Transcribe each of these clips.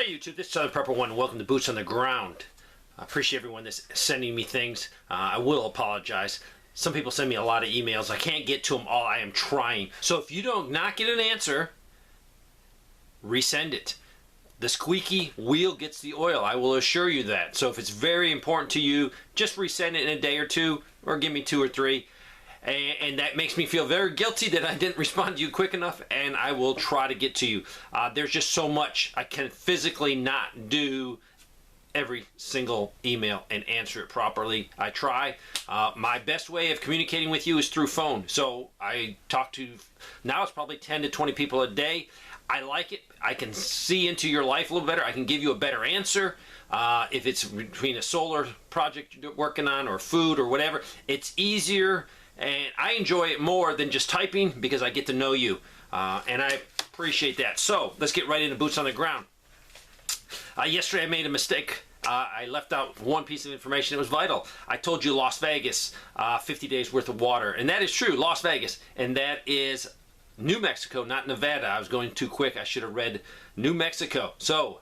Hey YouTube, this is Southern Prepper One. Welcome to Boots on the Ground. I appreciate everyone that's sending me things. I will apologize. Some people send me a lot of emails. I can't get to them all. I am trying. So if you don't not get an answer, resend it. The squeaky wheel gets the oil. I will assure you that. So if it's very important to you, just resend it in a day or two, or give me 2 or 3. And that makes me feel very guilty that I didn't respond to you quick enough, and I will try to get to you. There's just so much I can physically not do every single email and answer it properly. I try. My best way of communicating with you is through phone. So I talk to, now it's probably 10 to 20 people a day. I like it. I can see into your life a little better. I can give you a better answer. If it's between a solar project you're working on or food or whatever, it's easier. And I enjoy it more than just typing because I get to know you. And I appreciate that. So let's get right into Boots on the Ground. Yesterday I made a mistake. I left out one piece of information that was vital. I told you Las Vegas, 50 days worth of water. And that is true, Las Vegas. And that is New Mexico, not Nevada. I was going too quick. I should have read New Mexico. So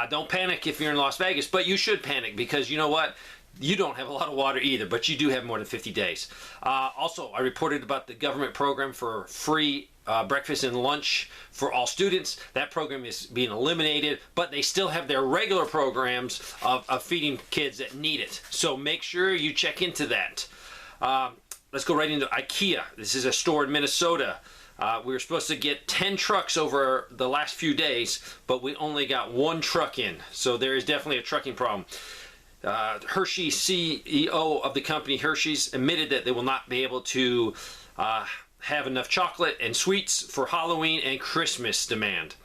don't panic if you're in Las Vegas, but you should panic because you know what? You don't have a lot of water either, but you do have more than 50 days. Also, I reported about the government program for free breakfast and lunch for all students. That program is being eliminated, but they still have their regular programs of feeding kids that need it. So make sure you check into that. Let's go right into Ikea. This is a store in Minnesota. We were supposed to get 10 trucks over the last few days, but we only got 1 truck in. So there is definitely a trucking problem. Hershey CEO of the company Hershey's admitted that they will not be able to have enough chocolate and sweets for Halloween and Christmas demand.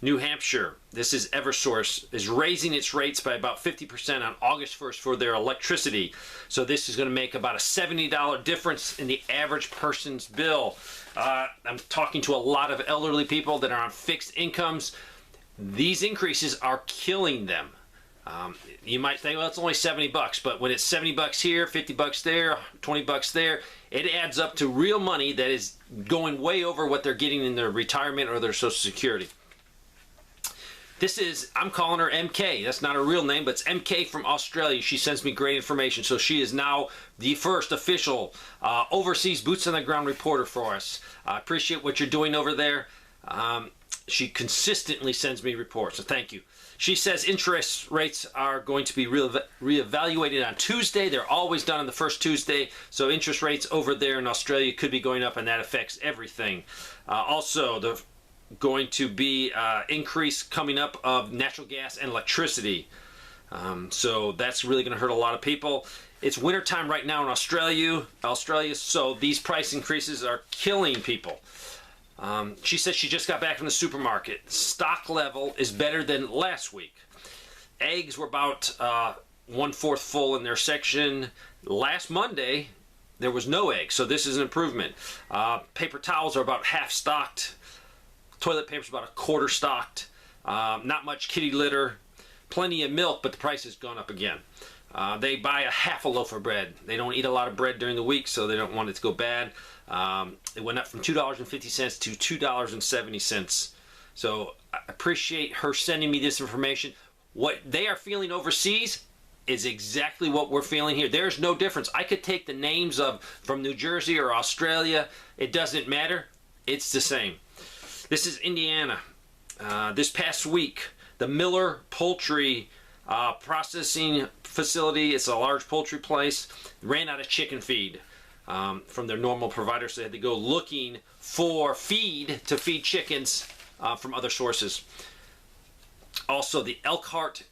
New Hampshire, this is Eversource, is raising its rates by about 50% on August 1st for their electricity. So this is going to make about a $70 difference in the average person's bill. I'm talking to a lot of elderly people that are on fixed incomes. These increases are killing them. You might think, well, it's only 70 bucks, but when it's 70 bucks here, 50 bucks there, 20 bucks there, it adds up to real money that is going way over what they're getting in their retirement or their Social Security. This is, I'm calling her MK. That's not her real name, but it's MK from Australia. She sends me great information. So she is now the first official overseas boots on the ground reporter for us. I appreciate what you're doing over there. She consistently sends me reports, so thank you. She says interest rates are going to be reevaluated on Tuesday. They're always done on the first Tuesday, so interest rates over there in Australia could be going up, and that affects everything. Also, there's going to be increase coming up of natural gas and electricity. So that's really going to hurt a lot of people. It's wintertime right now in Australia, so these price increases are killing people. She says she just got back from the supermarket. Stock level is better than last week. Eggs were about 1/4 full in their section. Last Monday, there was no eggs, so this is an improvement. Paper towels are about half stocked. Toilet paper is about 1/4 stocked. Not much kitty litter. Plenty of milk, but the price has gone up again. They buy a half a loaf of bread. They don't eat a lot of bread during the week, so they don't want it to go bad. It went up from $2.50 to $2.70. So I appreciate her sending me this information. What they are feeling overseas is exactly what we're feeling here. There's no difference. I could take the names of from New Jersey or Australia. It doesn't matter. It's the same. This is Indiana. This past week, the Miller Poultry processing facility, it's a large poultry place, ran out of chicken feed from their normal provider, so they had to go looking for feed to feed chickens from other sources. Also, the Elkhart,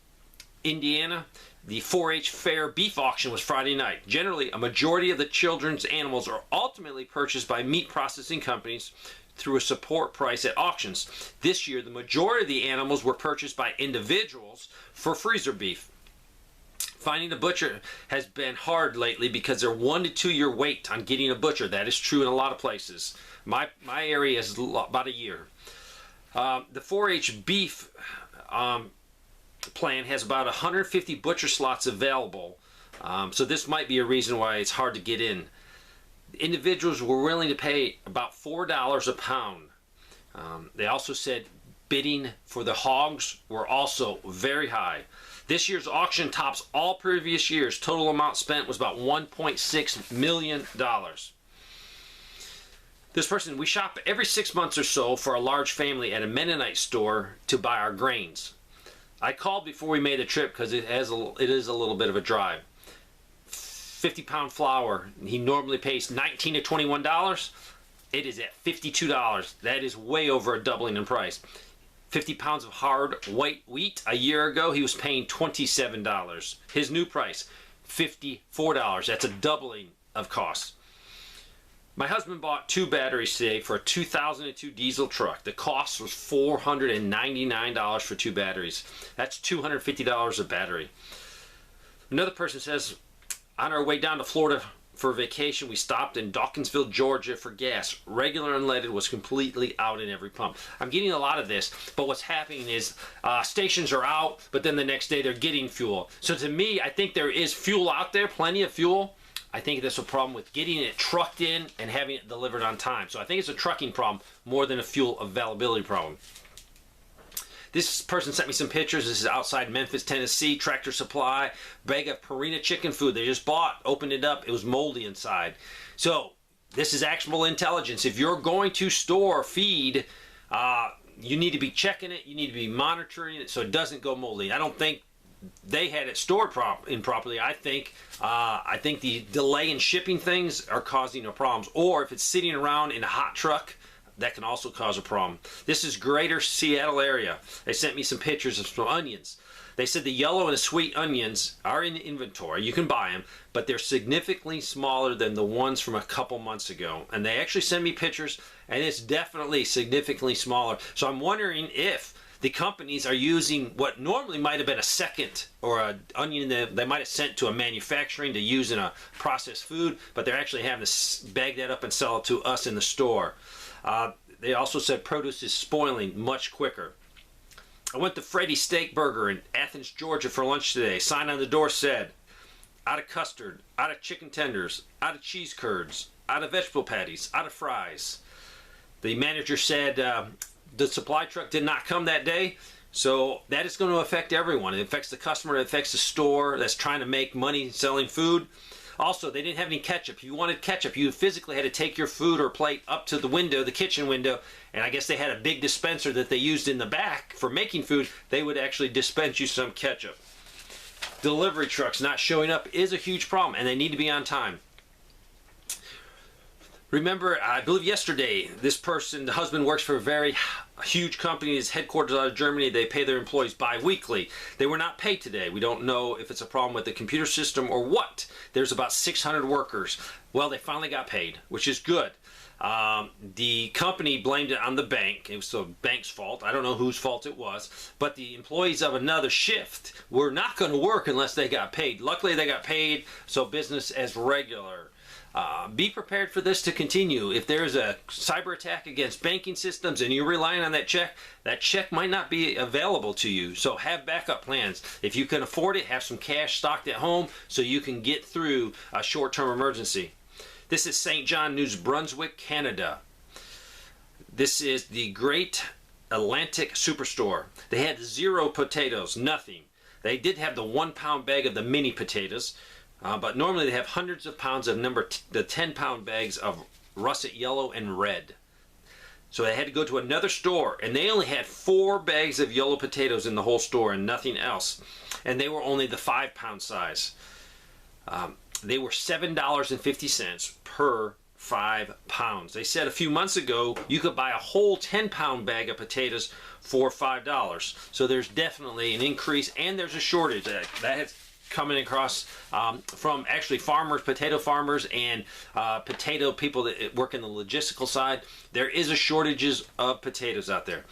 Indiana, the 4-H fair beef auction was Friday night. Generally, a majority of the children's animals are ultimately purchased by meat processing companies through a support price at auctions. This year, the majority of the animals were purchased by individuals for freezer beef. Finding a butcher has been hard lately because they're 1 to 2 year wait on getting a butcher. That is true in a lot of places. My area is about a year. The 4-H beef plan has about 150 butcher slots available. So this might be a reason why it's hard to get in. Individuals were willing to pay about $4 a pound. They also said bidding for the hogs were also very high. This year's auction tops all previous years. Total amount spent was about $1.6 million. This person, we shop every 6 months or so for a large family at a Mennonite store to buy our grains. I called before we made the trip because it is a little bit of a drive. 50-pound flour, he normally pays $19 to $21. It is at $52. That is way over a doubling in price. 50 pounds of hard white wheat. A year ago, he was paying $27. His new price, $54. That's a doubling of costs. My husband bought 2 batteries today for a 2002 diesel truck. The cost was $499 for 2 batteries. That's $250 a battery. Another person says, on our way down to Florida for vacation, we stopped in Dawkinsville, Georgia for gas. Regular unleaded was completely out in every pump. I'm getting a lot of this, but what's happening is stations are out, but then the next day they're getting fuel. So to me, I think there is fuel out there, plenty of fuel. I think that's a problem with getting it trucked in and having it delivered on time. So I think it's a trucking problem more than a fuel availability problem. This person sent me some pictures. This is outside Memphis, Tennessee. Tractor Supply, bag of Purina chicken food they just bought, opened it up. It was moldy inside. So this is actionable intelligence. If you're going to store feed, you need to be checking it. You need to be monitoring it so it doesn't go moldy. I don't think they had it stored improperly. I think the delay in shipping things are causing no problems. Or if it's sitting around in a hot truck, that can also cause a problem. This is greater Seattle area. They sent me some pictures of some onions. They said the yellow and the sweet onions are in inventory. You can buy them, but they're significantly smaller than the ones from a couple months ago. And they actually sent me pictures, and it's definitely significantly smaller. So I'm wondering if the companies are using what normally might have been a second or an onion that they might have sent to a manufacturing to use in a processed food, but they're actually having to bag that up and sell it to us in the store. They also said produce is spoiling much quicker. I went to Freddy's Steak Burger in Athens, Georgia for lunch today. Sign on the door said, out of custard, out of chicken tenders, out of cheese curds, out of vegetable patties, out of fries. The manager said the supply truck did not come that day, so that is going to affect everyone. It affects the customer, it affects the store that's trying to make money selling food. Also, they didn't have any ketchup. If you wanted ketchup, you physically had to take your food or plate up to the window, the kitchen window, and I guess they had a big dispenser that they used in the back for making food. They would actually dispense you some ketchup. Delivery trucks not showing up is a huge problem, and they need to be on time. Remember, I believe yesterday, this person, the husband works for a very huge company, is headquartered out of Germany. They pay their employees bi-weekly. They were not paid today. We don't know if it's a problem with the computer system or what. There's about 600 workers. Well, they finally got paid, which is good. The company blamed it on the bank. It was the bank's fault. I don't know whose fault it was. But the employees of another shift were not going to work unless they got paid. Luckily, they got paid, so business as regular. Be prepared for this to continue. If there's a cyber attack against banking systems and you're relying on that check might not be available to you. So have backup plans. If you can afford it, have some cash stocked at home so you can get through a short-term emergency. This is St. John, New Brunswick, Canada. This is the Great Atlantic Superstore. They had 0 potatoes, nothing. They did have the 1-pound bag of the mini potatoes. But normally they have hundreds of pounds of the 10-pound bags of russet yellow and red. So they had to go to another store, and they only had 4 bags of yellow potatoes in the whole store and nothing else. And they were only the 5-pound size. They were $7.50 per 5 pounds. They said a few months ago you could buy a whole 10-pound bag of potatoes for $5. So there's definitely an increase, and there's a shortage. That has coming across from actually farmers, potato farmers, and potato people that work in the logistical side. There is a shortages of potatoes out there.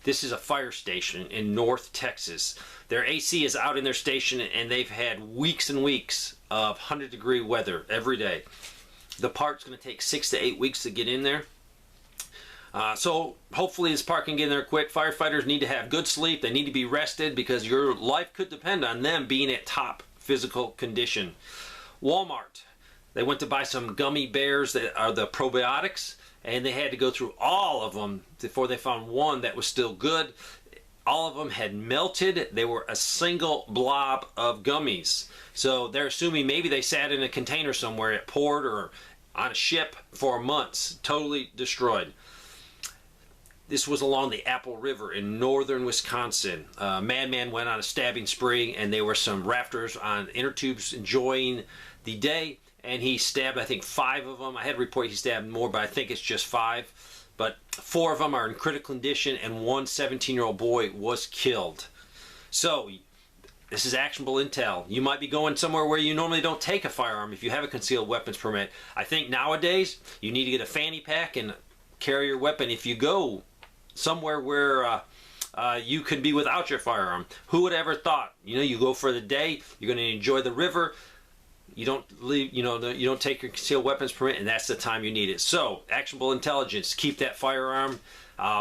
This is a fire station in North Texas. Their AC is out in their station, and they've had weeks and weeks of 100-degree weather every day. The part's going to take 6 to 8 weeks to get in there. So hopefully this part can get in there quick. Firefighters need to have good sleep. They need to be rested because your life could depend on them being at top physical condition. Walmart. They went to buy some gummy bears that are the probiotics, and they had to go through all of them before they found one that was still good. All of them had melted. They were a single blob of gummies. So they're assuming maybe they sat in a container somewhere at port or on a ship for months, totally destroyed. This was along the Apple River in northern Wisconsin. A madman went on a stabbing spree, and there were some rafters on inner tubes enjoying the day, and he stabbed, I think, 5 of them. I had a report he stabbed more, but I think it's just 5. But 4 of them are in critical condition, and one 17-year-old boy was killed. So this is actionable intel. You might be going somewhere where you normally don't take a firearm if you have a concealed weapons permit. I think nowadays you need to get a fanny pack and carry your weapon if you go somewhere where you can be without your firearm. Who would ever thought? You go for the day, you're going to enjoy the river, you don't leave, you don't take your concealed weapons permit, and that's the time you need it. So, actionable intelligence, keep that firearm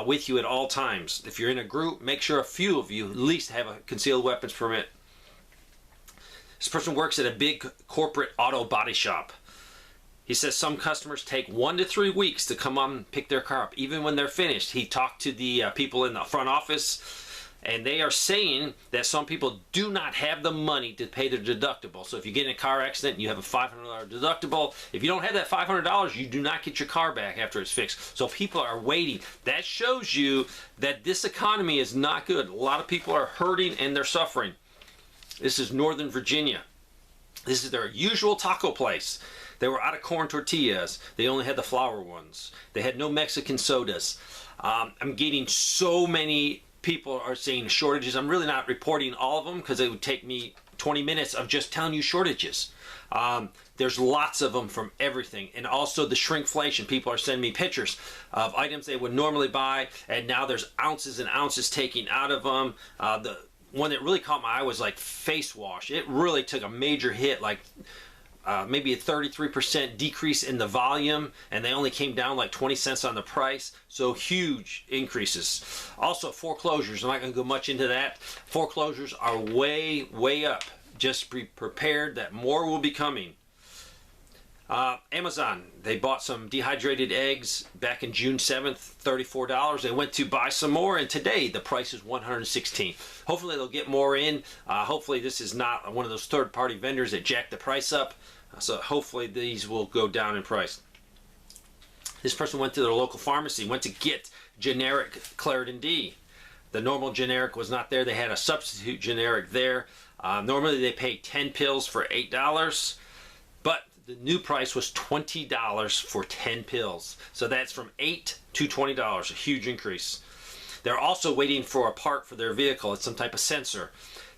with you at all times. If you're in a group, make sure a few of you at least have a concealed weapons permit. This person works at a big corporate auto body shop. He says some customers take 1 to 3 weeks to come on and pick their car up, even when they're finished. He talked to the people in the front office, and they are saying that some people do not have the money to pay their deductible. So if you get in a car accident, you have a $500 deductible. If you don't have that $500, you do not get your car back after it's fixed. So people are waiting. That shows you that this economy is not good. A lot of people are hurting and they're suffering. This is Northern Virginia. This is their usual taco place. They were out of corn tortillas. They only had the flour ones. They had no Mexican sodas. I'm getting so many people are saying shortages. I'm really not reporting all of them because it would take me 20 minutes of just telling you shortages. There's lots of them from everything. And also the shrinkflation. People are sending me pictures of items they would normally buy, and now there's ounces and ounces taken out of them. The one that really caught my eye was like face wash. It really took a major hit, like maybe a 33% decrease in the volume, and they only came down like 20 cents on the price. So huge increases. Also foreclosures, I'm not going to go much into that. Foreclosures are way, way up. Just be prepared that more will be coming. Amazon, they bought some dehydrated eggs back in June 7th, $34. They went to buy some more, and today the price is $116. Hopefully they'll get more in. Hopefully this is not one of those third-party vendors that jack the price up. So hopefully these will go down in price. This person went to their local pharmacy, went to get generic Claritin D. The normal generic was not there. They had a substitute generic there. Normally they pay 10 pills for $8, but the new price was $20 for 10 pills. So that's from $8 to $20, a huge increase. They're also waiting for a part for their vehicle. It's some type of sensor.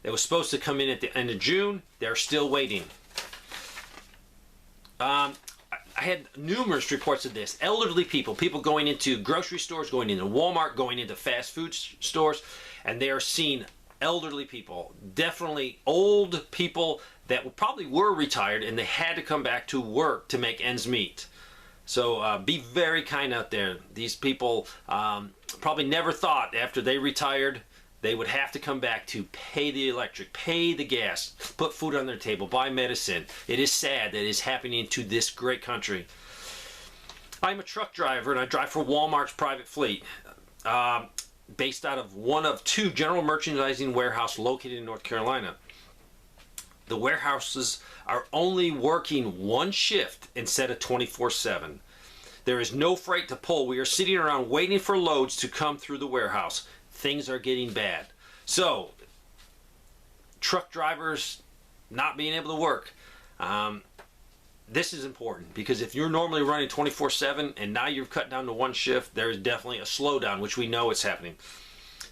It was supposed to come in at the end of June. They're still waiting. I had numerous reports of this. Elderly people going into grocery stores, going into Walmart, going into fast food stores, and they are seeing elderly people, definitely old people that probably were retired and they had to come back to work to make ends meet. So be very kind out there. These people probably never thought after they retired they would have to come back to pay the electric, pay the gas, put food on their table, buy medicine. It is sad that it is happening to this great country. I'm a truck driver and I drive for Walmart's private fleet. Based out of one of 2 general merchandising warehouses located in North Carolina. The warehouses are only working 1 shift instead of 24/7. There is no freight to pull. We are sitting around waiting for loads to come through the warehouse. Things are getting bad. So, truck drivers not being able to work. This is important because if you're normally running 24/7 and now you've cut down to 1 shift, there is definitely a slowdown, which we know is happening.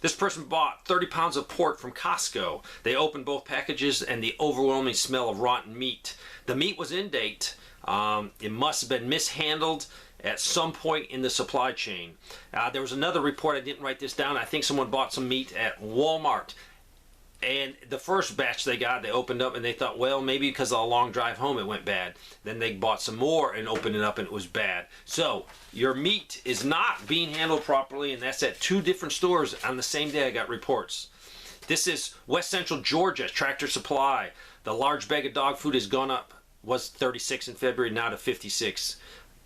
This person bought 30 pounds of pork from Costco. They opened both packages and the overwhelming smell of rotten meat. The meat was in date. It must have been mishandled at some point in the supply chain. There was another report, I didn't write this down. I think someone bought some meat at Walmart. And the first batch they got, they opened up and they thought, well, maybe because of a long drive home it went bad. Then they bought some more and opened it up and it was bad. So your meat is not being handled properly, and that's at 2 different stores on the same day I got reports. This is West Central Georgia, Tractor Supply. The large bag of dog food has gone up, was 36 in February, now to 56.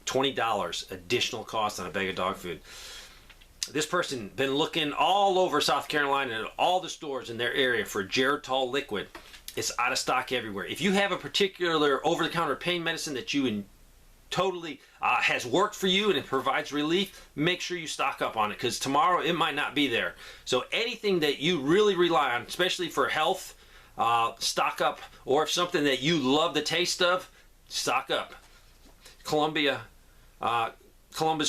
$20 additional cost on a bag of dog food. This person been looking all over South Carolina at all the stores in their area for Geritol liquid. It's out of stock everywhere. If you have a particular over-the-counter pain medicine that you totally has worked for you and it provides relief, make sure you stock up on it, because tomorrow it might not be there. So anything that you really rely on, especially for health, stock up. Or if something that you love the taste of, stock up. Columbus,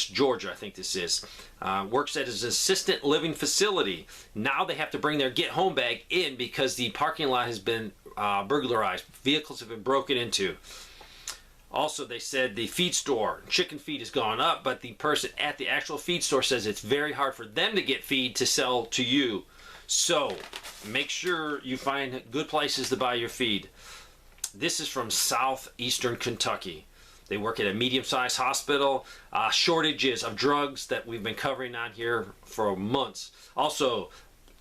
Georgia, I think this is, works at an assisted living facility. Now they have to bring their get home bag in because the parking lot has been burglarized. Vehicles have been broken into. Also, they said the feed store, chicken feed has gone up, but the person at the actual feed store says it's very hard for them to get feed to sell to you. So make sure you find good places to buy your feed. This is from southeastern Kentucky. They work at a medium-sized hospital. Shortages of drugs that we've been covering on here for months. Also,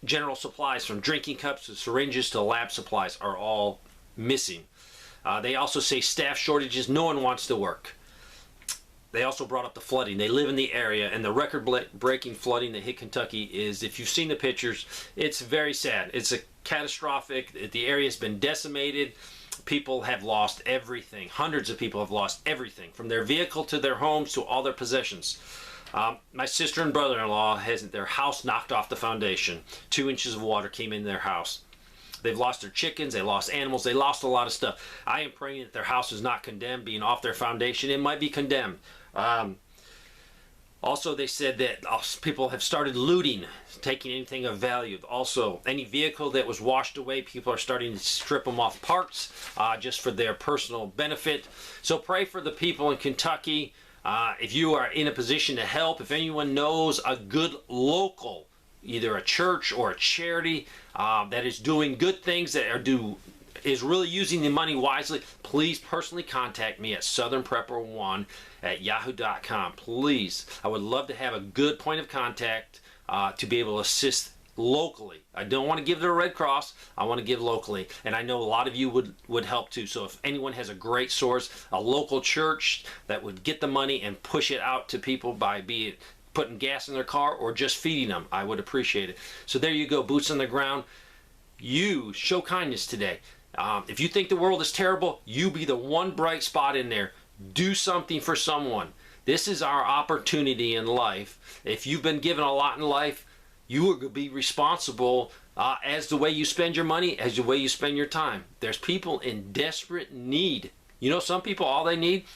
general supplies from drinking cups to syringes to lab supplies are all missing. They also say staff shortages. No one wants to work. They also brought up the flooding. They live in the area, and the record-breaking flooding that hit Kentucky is, if you've seen the pictures, it's very sad. It's a catastrophic. The area's been decimated. People have lost everything. Hundreds of people have lost everything, from their vehicle to their homes to all their possessions. My sister and brother-in-law has their house knocked off the foundation. 2 inches of water came in their house. They've lost their chickens, they lost animals, they lost a lot of stuff. I am praying that their house is not condemned, being off their foundation. It might be condemned. Also, they said that people have started looting, taking anything of value. Also, any vehicle that was washed away, people are starting to strip them off parts just for their personal benefit. So pray for the people in Kentucky. If you are in a position to help, if anyone knows a good local, either a church or a charity that is doing good things, is really using the money wisely, please personally contact me at southernprepper1@yahoo.com. Please, I would love to have a good point of contact to be able to assist locally. I don't want to give to the Red Cross, I want to give locally, and I know a lot of you would help too. So if anyone has a great source, a local church that would get the money and push it out to people by be it putting gas in their car or just feeding them, I would appreciate it. So there you go, boots on the ground. You show kindness today. If you think the world is terrible, you be the one bright spot in there. Do something for someone. This is our opportunity in life. If you've been given a lot in life, you are going to be responsible as the way you spend your money, as the way you spend your time. There's people in desperate need. You know, some people, all they need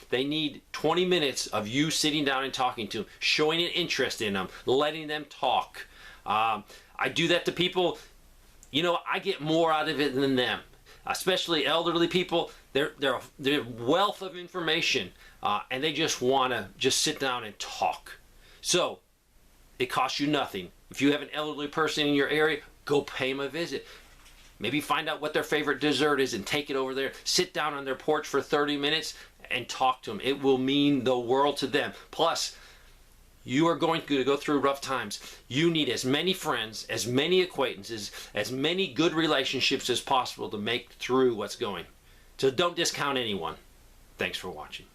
20 minutes of you sitting down and talking to them, showing an interest in them, letting them talk. I do that to people. You know, I get more out of it than them. Especially elderly people, they're wealth of information, and they just want to just sit down and talk. So it costs you nothing. If you have an elderly person in your area, go pay them a visit. Maybe find out what their favorite dessert is and take it over there. Sit down on their porch for 30 minutes and talk to them. It will mean the world to them. Plus, you are going to go through rough times. You need as many friends, as many acquaintances, as many good relationships as possible to make through what's going. So don't discount anyone. Thanks for watching.